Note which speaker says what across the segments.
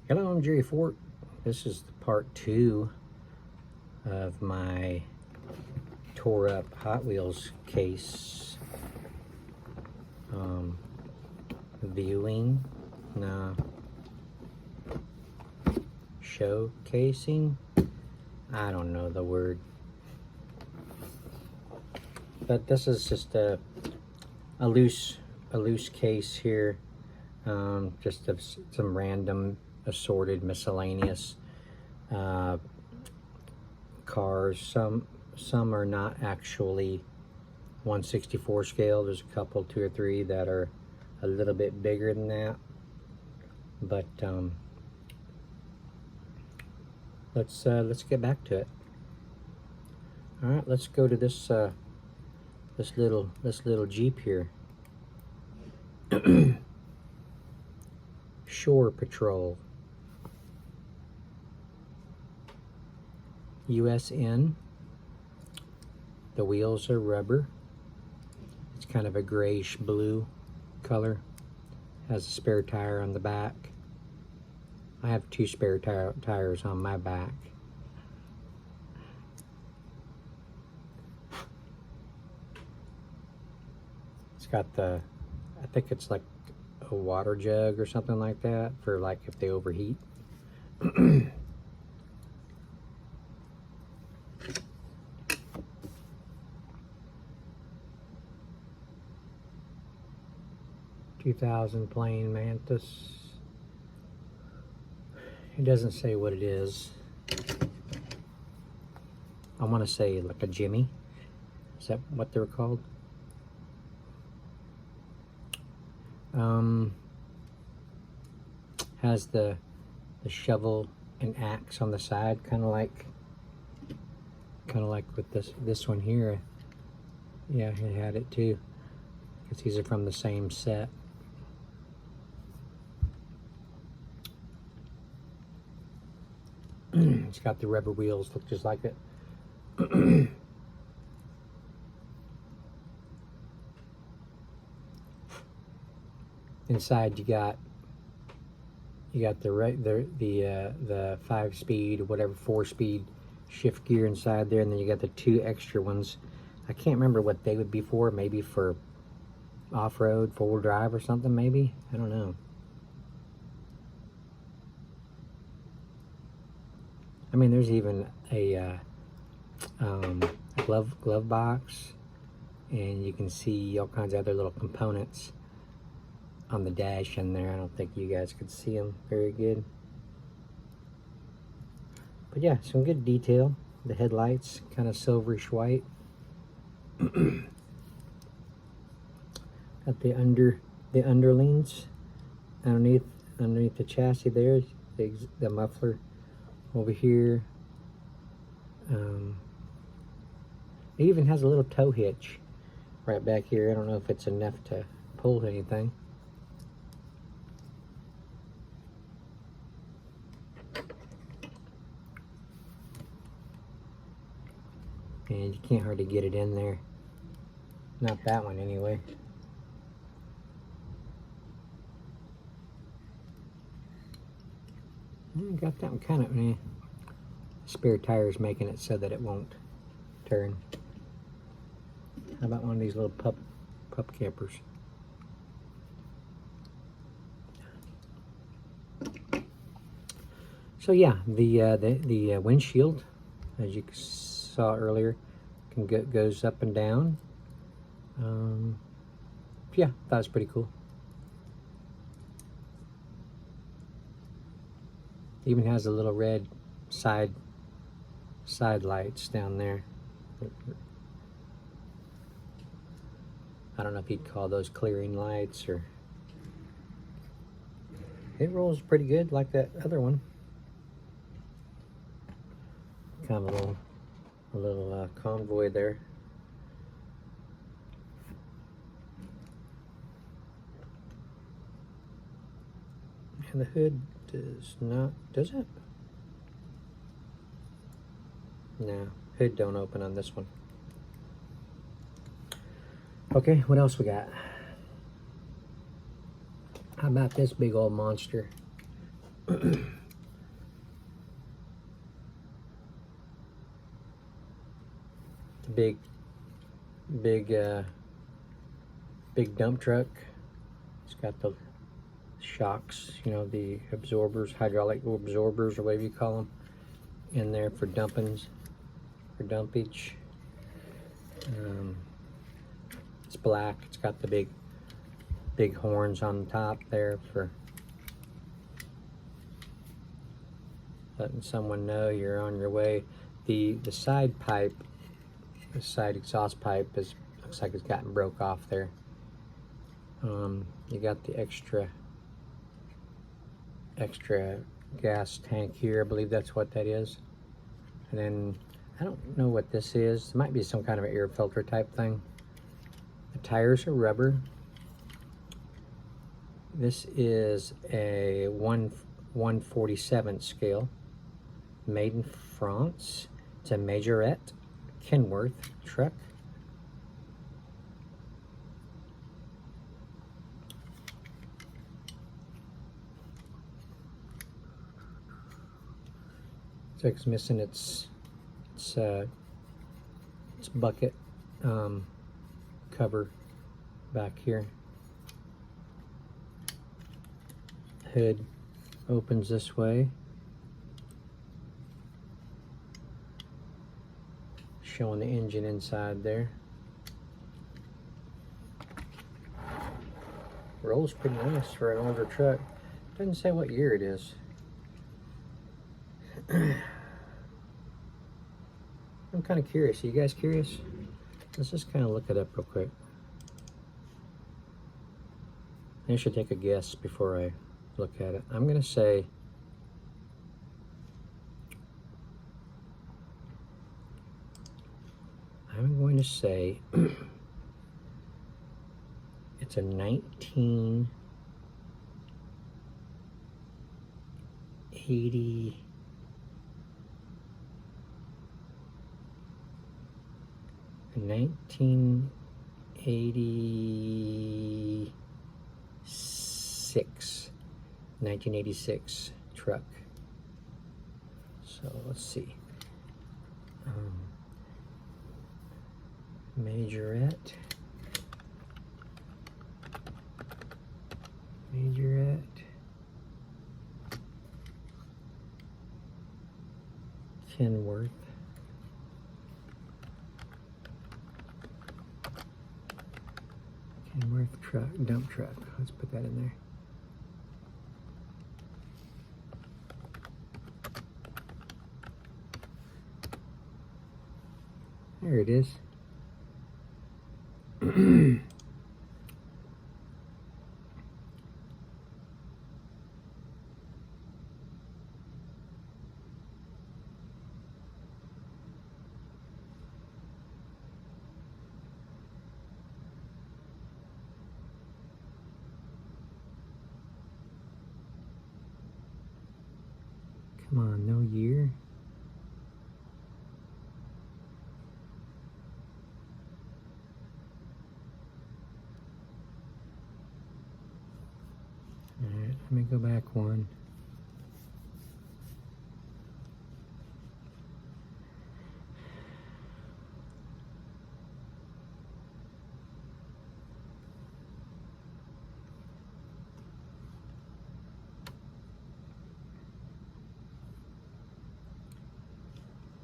Speaker 1: Hello, I'm Jerry Fort. This is part 2 of my tore up Hot Wheels case viewing, showcasing. I don't know the word, but this is just a loose case here, just of some random assorted miscellaneous cars. Some are not actually 1/64 scale. There's a couple, 2 or 3 that are a little bit bigger than that, but let's get back to it. All right, let's go to this this little Jeep here. Shore Patrol, USN. The wheels are rubber. It's kind of a grayish blue color. Has a spare tire on the back. I have 2 spare tires on my back. It's got the, I think it's like a water jug or something like that for like if they overheat. 2000 plain Mantis. It doesn't say what it is. I want to say like a Jimmy. Is that what they're called? Has the shovel and axe on the side, kind of like with this one here. Yeah, it had it too, because these are from the same set. It's got the rubber wheels, look just like it. Inside you got the 5-speed or whatever 4-speed shift gear inside there, and then you got the 2 extra ones. I can't remember what they would be for. Maybe for off-road, 4-wheel drive or something, maybe. I don't know. I mean, there's even a glove box, and you can see all kinds of other little components on the dash in there. I don't think you guys could see them very good, but yeah, some good detail. The headlights kind of silverish white. Got the underlings underneath the chassis there. The muffler over here. It even has a little tow hitch right back here. I don't know if it's enough to pull anything. And you can't hardly get it in there. Not that one anyway. Got that one kind of, spare tires making it so that it won't turn. How about one of these little pup campers? So yeah, the windshield, as you saw earlier, goes up and down. Yeah, that was pretty cool. Even has a little red side lights down there. I don't know if you'd call those clearing lights, or it rolls pretty good like that other one. Kind of a little convoy there. And the hood does not, does it? No, hood don't open on this one. Okay, what else we got? How about this big old monster? The big dump truck. It's got the shocks, you know, the absorbers, hydraulic absorbers, or whatever you call them, in there for dumpage. It's black. It's got the big horns on the top there for letting someone know you're on your way. The side pipe, the side exhaust pipe, looks like it's gotten broke off there. You got the extra gas tank here. I believe that's what that is. And then I don't know what this is. It might be some kind of an air filter type thing. The tires are rubber. This is a 1/147 scale, made in France. It's a Majorette Kenworth truck. So it's missing its bucket cover back here. Hood opens this way, showing the engine inside there. Rolls pretty nice for an older truck. Doesn't say what year it is. I'm kind of curious. Are you guys curious? Let's just kind of look it up real quick. I should take a guess before I look at it. I'm going to say it's a 1980. 1986 truck. So let's see. Majorette. Kenworth. Kenworth truck, dump truck. Let's put that in there. There it is. Come on, no year. Alright, let me go back one.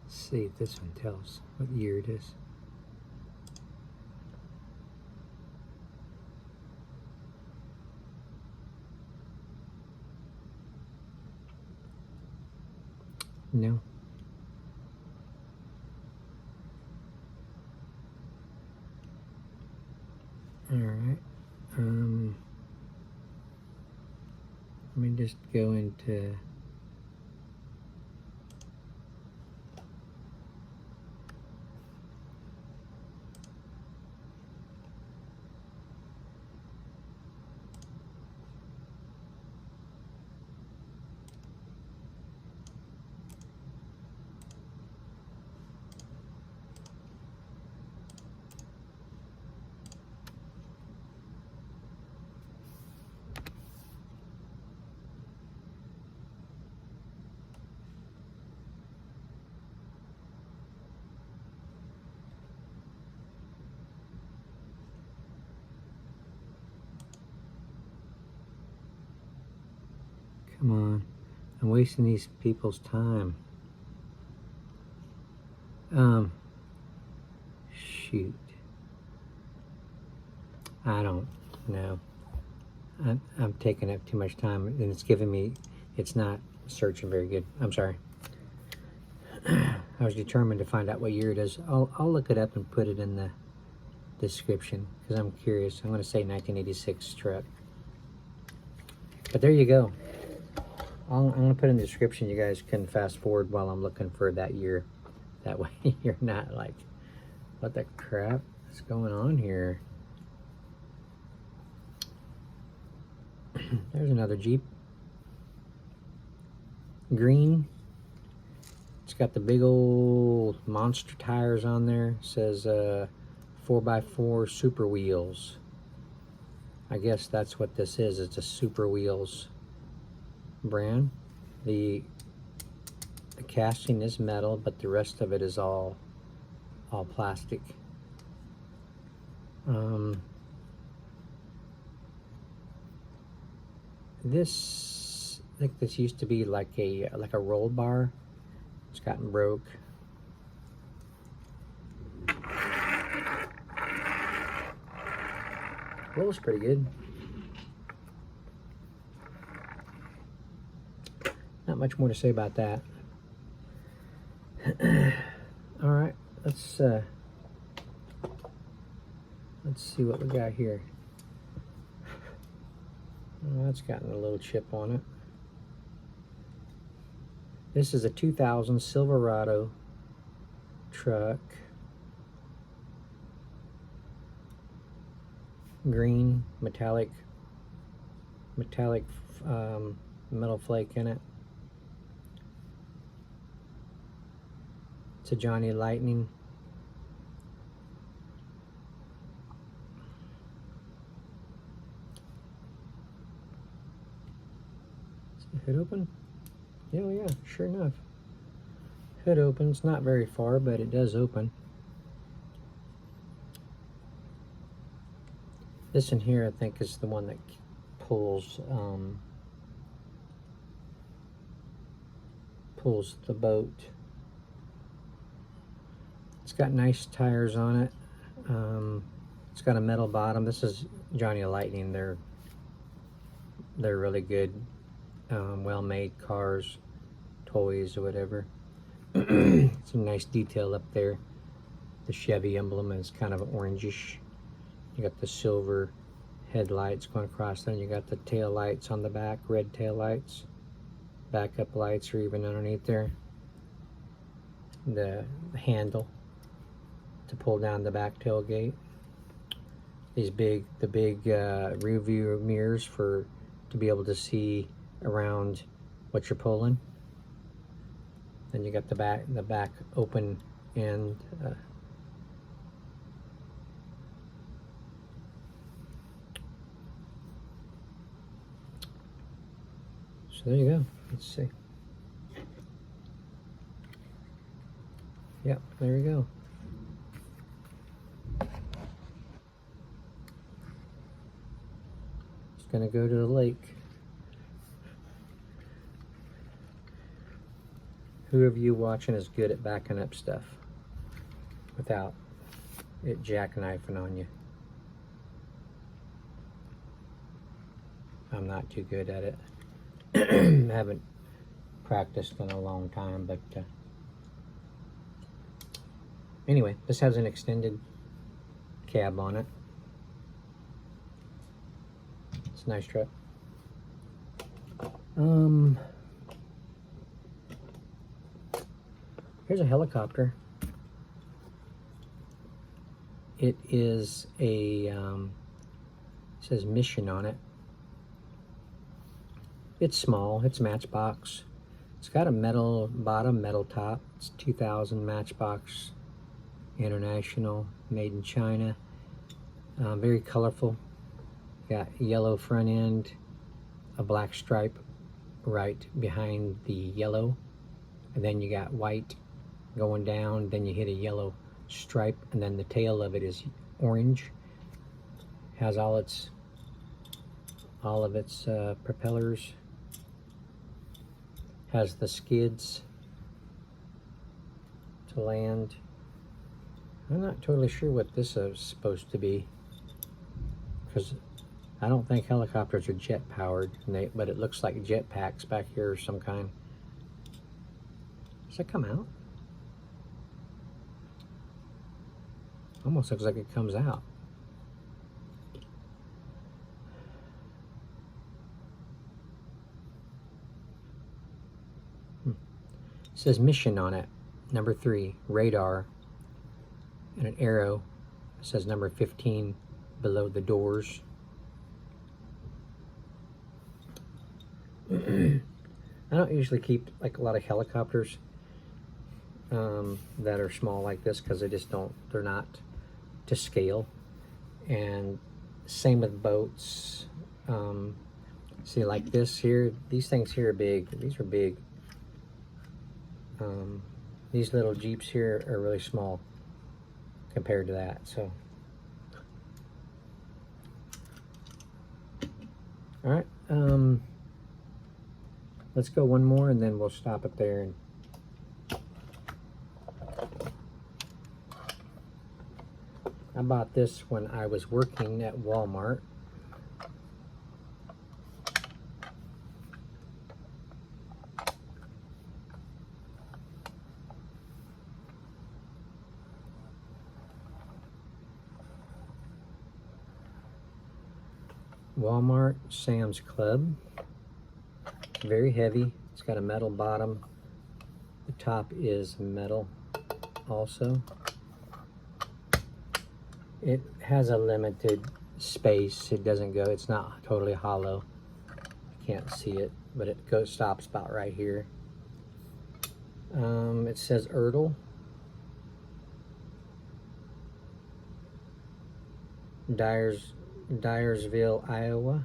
Speaker 1: See if this one tells what year it is. No. All right. Let me just go into Come on. I'm wasting these people's time. Shoot. I don't know. I'm taking up too much time, and it's giving me, it's not searching very good. I'm sorry. I was determined to find out what year it is. I'll look it up and put it in the description because I'm curious. I'm going to say 1986 truck. But there you go. I'm going to put in the description. You guys can fast forward while I'm looking for that year. That way you're not like, what the crap is going on here? There's another Jeep. Green. It's got the big old monster tires on there. It says 4x4 Super Wheels. I guess that's what this is. It's a Super Wheels brand. The casting is metal, but the rest of it is all plastic. This, I think this used to be like a roll bar. It's gotten broke. Rolls pretty good. Not much more to say about that. All right, let's see what we got here. Oh, that's gotten a little chip on it. This is a 2000 Silverado truck. Green metallic metal flake in it. It's a Johnny Lightning. Is the hood open? Oh yeah, sure enough. Hood opens, not very far, but it does open. This in here, I think, is the one that pulls the boat. It's got nice tires on it. It's got a metal bottom. This is Johnny Lightning. They're really good, well-made cars, toys, or whatever. Some nice detail up there. The Chevy emblem is kind of orangish. You got the silver headlights going across there. You got the tail lights on the back, red tail lights. Backup lights are even underneath there. The handle to pull down the back tailgate. The big rear view mirrors to be able to see around what you're pulling. Then you got the back open end. So there you go. Let's see. Yep, there we go. It's gonna go to the lake. Who of you watching is good at backing up stuff without it jackknifing on you? I'm not too good at it. Haven't practiced in a long time, but anyway, this has an extended cab on it. It's a nice truck. Here's a helicopter. It is a it says Mission on it. It's small. It's Matchbox. It's got a metal bottom, metal top. It's 2000 Matchbox International, made in China. Very colorful. Got yellow front end, a black stripe right behind the yellow, and then you got white going down. Then you hit a yellow stripe, and then the tail of it is orange. Has all of its propellers Has the skids to land. I'm not totally sure what this is supposed to be, because I don't think helicopters are jet powered, but it looks like jet packs back here of some kind. Does it come out? Almost looks like it comes out. It says mission on it, number 3, radar, and an arrow. It says number 15 below the doors. I don't usually keep like a lot of helicopters that are small like this, because they're not to scale. And same with boats. See, like this here, these things here are big. These are big. These little Jeeps here are really small compared to that. So, all right. Let's go one more, and then we'll stop it there. And I bought this when I was working at Walmart. Walmart Sam's Club. Very heavy. It's got a metal bottom. The top is metal also. It has a limited space. It doesn't go, it's not totally hollow. You can't see it, but it stops about right here. It says Erdl. Dyersville, Iowa.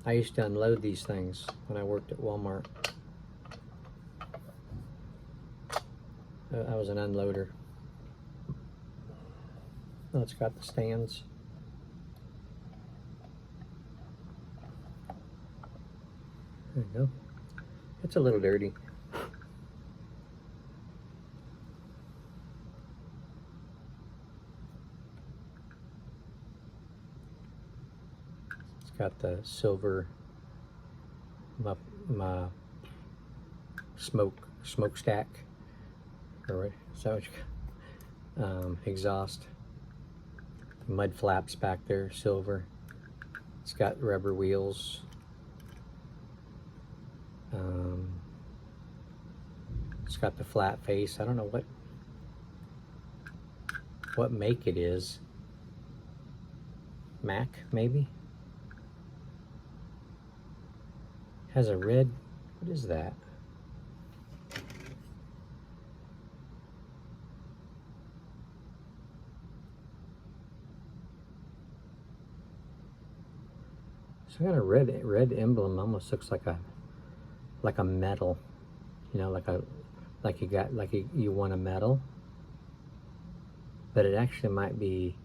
Speaker 1: I used to unload these things when I worked at Walmart. I was an unloader. Oh, it's got the stands. There you go. It's a little dirty. It's got the silver smokestack, or so exhaust. Mud flaps back there, silver. It's got rubber wheels. It's got the flat face. I don't know what make it is. Mac, maybe? Has a red, what is that? So got a red emblem. Almost looks like a medal, you know, like you won a medal, but it actually might be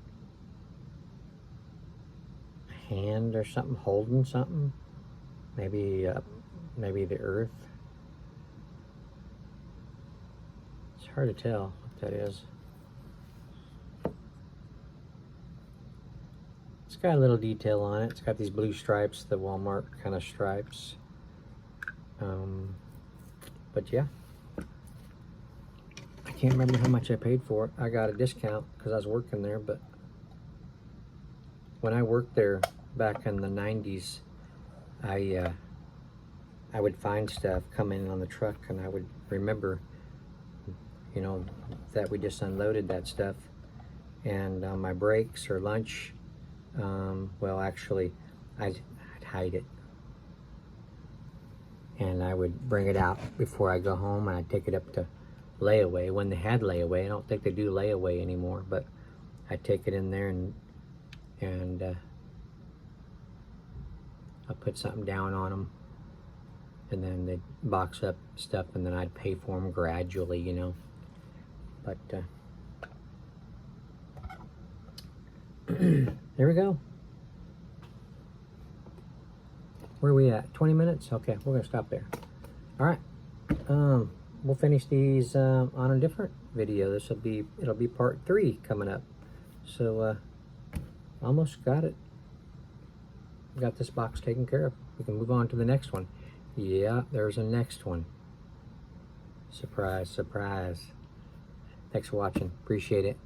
Speaker 1: a hand or something holding something. Maybe the earth. It's hard to tell what that is. It's got a little detail on it. It's got these blue stripes, the Walmart kind of stripes. But yeah, I can't remember how much I paid for it. I got a discount because I was working there, but when I worked there back in the 90s, I would find stuff coming in on the truck, and I would remember, you know, that we just unloaded that stuff. And on my breaks or lunch, well, actually, I'd hide it. And I would bring it out before I go home, and I'd take it up to layaway. When they had layaway, I don't think they do layaway anymore, but I'd take it in there and I'd put something down on them, and then they'd box up stuff, and then I'd pay for them gradually, you know. But There we go. Where are we at? 20 minutes? Okay, we're gonna stop there. All right. We'll finish these on a different video. It'll be part 3 coming up. So almost got it. Got this box taken care of. We can move on to the next one. Yeah, there's a next one. Surprise, surprise. Thanks for watching. Appreciate it.